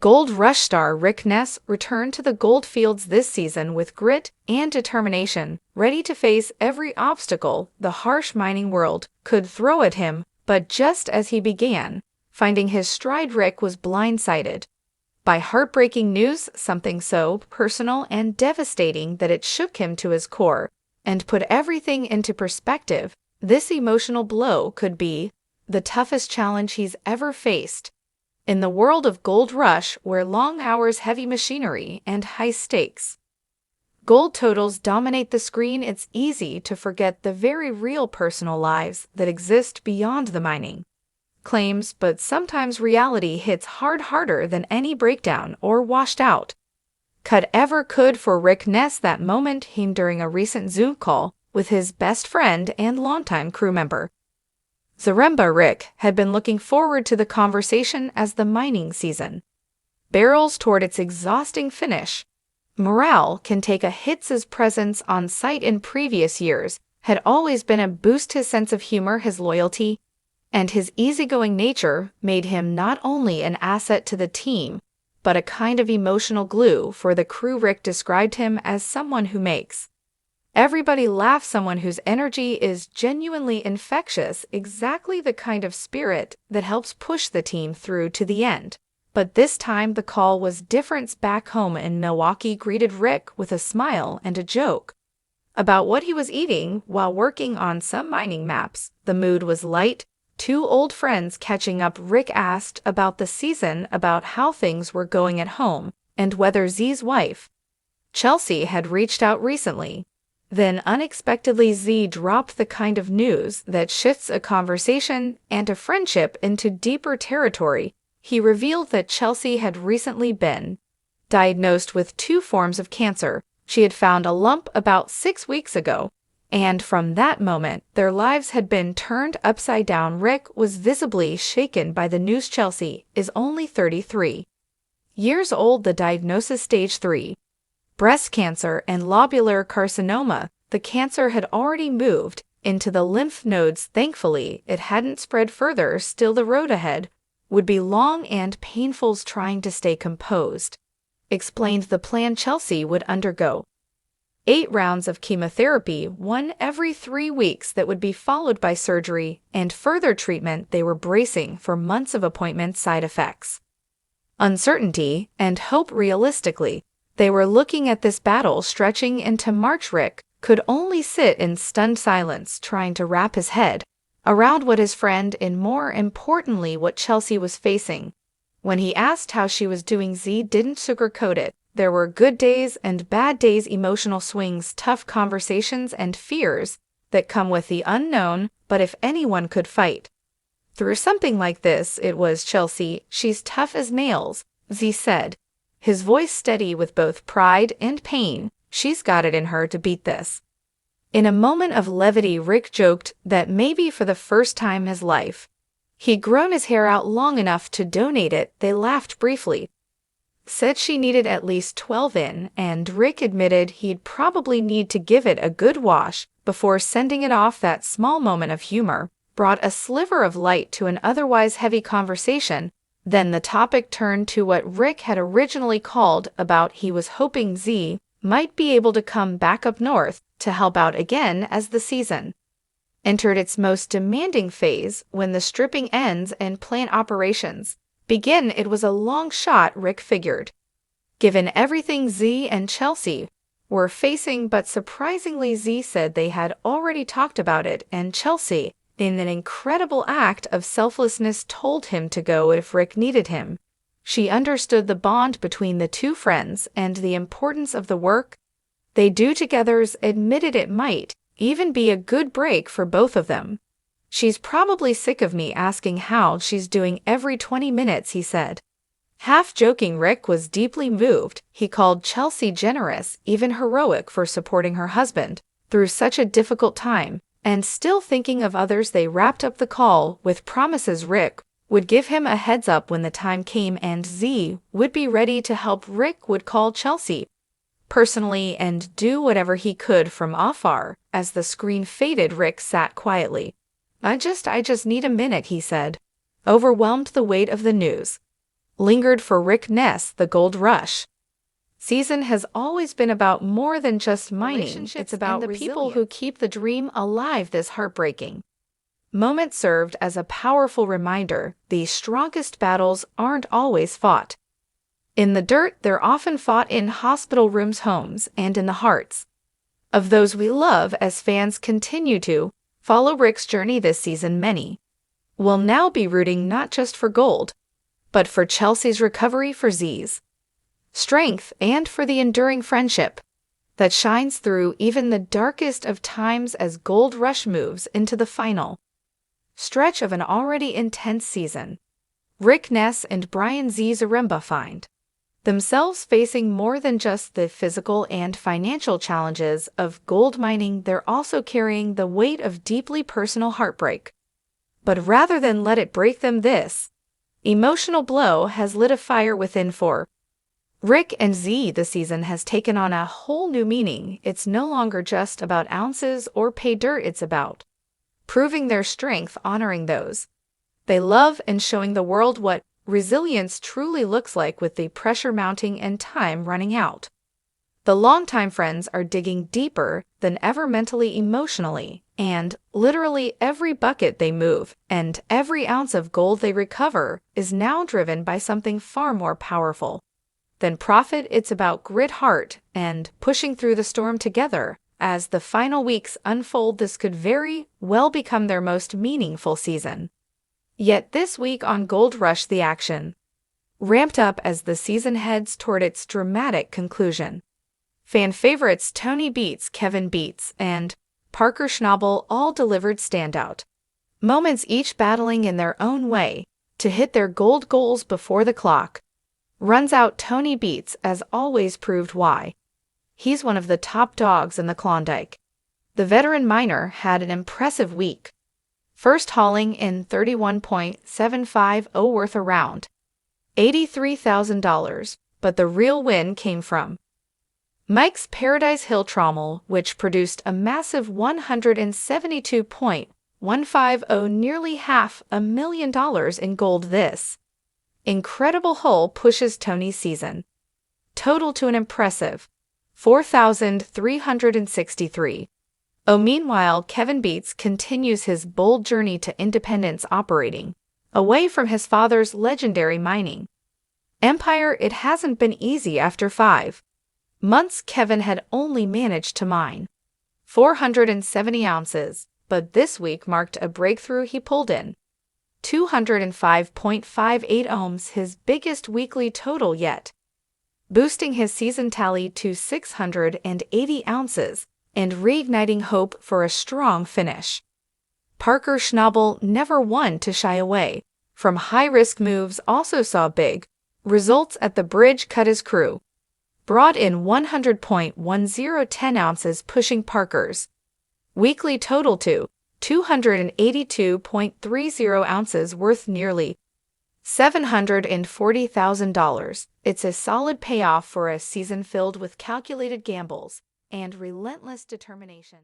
Gold Rush star Rick Ness returned to the goldfields this season with grit and determination, ready to face every obstacle the harsh mining world could throw at him. But just as he began finding his stride, Rick was blindsided by heartbreaking news, something so personal and devastating that it shook him to his core and put everything into perspective. This emotional blow could be the toughest challenge he's ever faced. In the world of Gold Rush, where long hours, heavy machinery, and high stakes gold totals dominate the screen, it's easy to forget the very real personal lives that exist beyond the mining claims, but sometimes reality hits harder than any breakdown or washed out cut ever could for Rick Ness. That moment came during a recent Zoom call with his best friend and longtime crew member, Zaremba. Rick had been looking forward to the conversation as the mining season barrels toward its exhausting finish. Morale can take a hit. His presence on site in previous years had always been a boost. His sense of humor, his loyalty, and his easygoing nature made him not only an asset to the team, but a kind of emotional glue for the crew. Rick described him as someone who makes everybody laugh, someone whose energy is genuinely infectious, exactly the kind of spirit that helps push the team through to the end. But this time the call was different. Back home in Milwaukee greeted Rick with a smile and a joke about what he was eating while working on some mining maps. The mood was light, two old friends catching up. Rick asked about the season, about how things were going at home, and whether Z's wife, Chelsea, had reached out recently. Then unexpectedly Z dropped the kind of news that shifts a conversation and a friendship into deeper territory. He revealed that Chelsea had recently been diagnosed with 2 forms of cancer. She had found a lump about 6 weeks ago, and from that moment, their lives had been turned upside down. Rick was visibly shaken by the news. Chelsea is only 33 years old. The diagnosis: stage 3. Breast cancer and lobular carcinoma. The cancer had already moved into the lymph nodes. Thankfully, it hadn't spread further. Still, the road ahead would be long and painful. Trying to stay composed explained the plan. Chelsea would undergo 8 rounds of chemotherapy, 1 every 3 weeks, that would be followed by surgery and further treatment. They were bracing for months of appointment, side effects, uncertainty, and hope. Realistically, they were looking at this battle stretching into March. Rick could only sit in stunned silence, trying to wrap his head around what his friend, and more importantly, what Chelsea, was facing. When he asked how she was doing, Z didn't sugarcoat it. There were good days and bad days, emotional swings, tough conversations, and fears that come with the unknown. But if anyone could fight through something like this, it was Chelsea. She's tough as nails, Z said, his voice steady with both pride and pain. She's got it in her to beat this. In a moment of levity, Rick joked that maybe for the first time in his life, he'd grown his hair out long enough to donate it. They laughed briefly. Said she needed at least 12 in, and Rick admitted he'd probably need to give it a good wash before sending it off. That small moment of humor brought a sliver of light to an otherwise heavy conversation. Then the topic turned to what Rick had originally called about. He was hoping Z might be able to come back up north to help out again as the season entered its most demanding phase. When the stripping ends and plant operations begin, it was a long shot, Rick figured, given everything Z and Chelsea were facing. But surprisingly, Z said they had already talked about it, and Chelsea, in an incredible act of selflessness, told him to go if Rick needed him. She understood the bond between the 2 friends and the importance of the work they do together. Admitted it might even be a good break for both of them. She's probably sick of me asking how she's doing every 20 minutes, he said. Half joking, Rick was deeply moved. He called Chelsea generous, even heroic, for supporting her husband through such a difficult time and still thinking of others. They wrapped up the call with promises Rick would give him a heads up when the time came, and Z would be ready to help. Rick would call Chelsea personally and do whatever he could from afar. As the screen faded, Rick sat quietly. I just need a minute, he said, overwhelmed the weight of the news. lingered for Rick Ness, the gold rush. Season has always been about more than just mining. It's about the people who keep the dream alive. This heartbreaking moment served as a powerful reminder the strongest battles aren't always fought in the dirt. They're often fought in hospital rooms, homes, and in the hearts of those we love. As fans continue to follow Rick's journey this season, many will now be rooting not just for gold, but for Chelsea's recovery, for Z's strength, and for the enduring friendship that shines through even the darkest of times as Gold Rush moves into the final stretch of an already intense season. Rick Ness and Brian Z. Zaremba find themselves facing more than just the physical and financial challenges of gold mining. They're also carrying the weight of deeply personal heartbreak. But rather than let it break them, this emotional blow has lit a fire within. For Rick and Z, the season has taken on a whole new meaning. It's no longer just about ounces or pay dirt. It's about proving their strength, honoring those they love, and showing the world what resilience truly looks like. With the pressure mounting and time running out, the longtime friends are digging deeper than ever, mentally, emotionally, and literally. Every bucket they move and every ounce of gold they recover is now driven by something far more powerful than profit. It's about grit, heart, and pushing through the storm together. As the final weeks unfold, this could very well become their most meaningful season yet. This week on Gold Rush, the action ramped up as the season heads toward its dramatic conclusion. Fan favorites Tony Beats, Kevin Beats, and Parker Schnabel all delivered standout moments, each battling in their own way to hit their gold goals before the clock runs out. Tony Beats, as always, proved why he's one of the top dogs in the Klondike. The veteran miner had an impressive week, first hauling in 31.750 worth around $83,000, but the real win came from Mike's Paradise Hill trommel, which produced a massive $172.150, nearly $500,000 in gold. This incredible haul pushes Tony's season total to an impressive 4,363. Meanwhile, Kevin Beats continues his bold journey to independence, operating away from his father's legendary mining empire. It hasn't been easy. After 5 months, Kevin had only managed to mine 470 ounces, but this week marked a breakthrough. He pulled in 205.58 ohms, his biggest weekly total yet, boosting his season tally to 680 ounces and reigniting hope for a strong finish. Parker Schnabel, never one to shy away from high-risk moves, also saw big results at the bridge cut. His crew brought in 100.1010 ounces, pushing Parker's weekly total to 282.30 ounces, worth nearly $740,000. It's a solid payoff for a season filled with calculated gambles and relentless determination.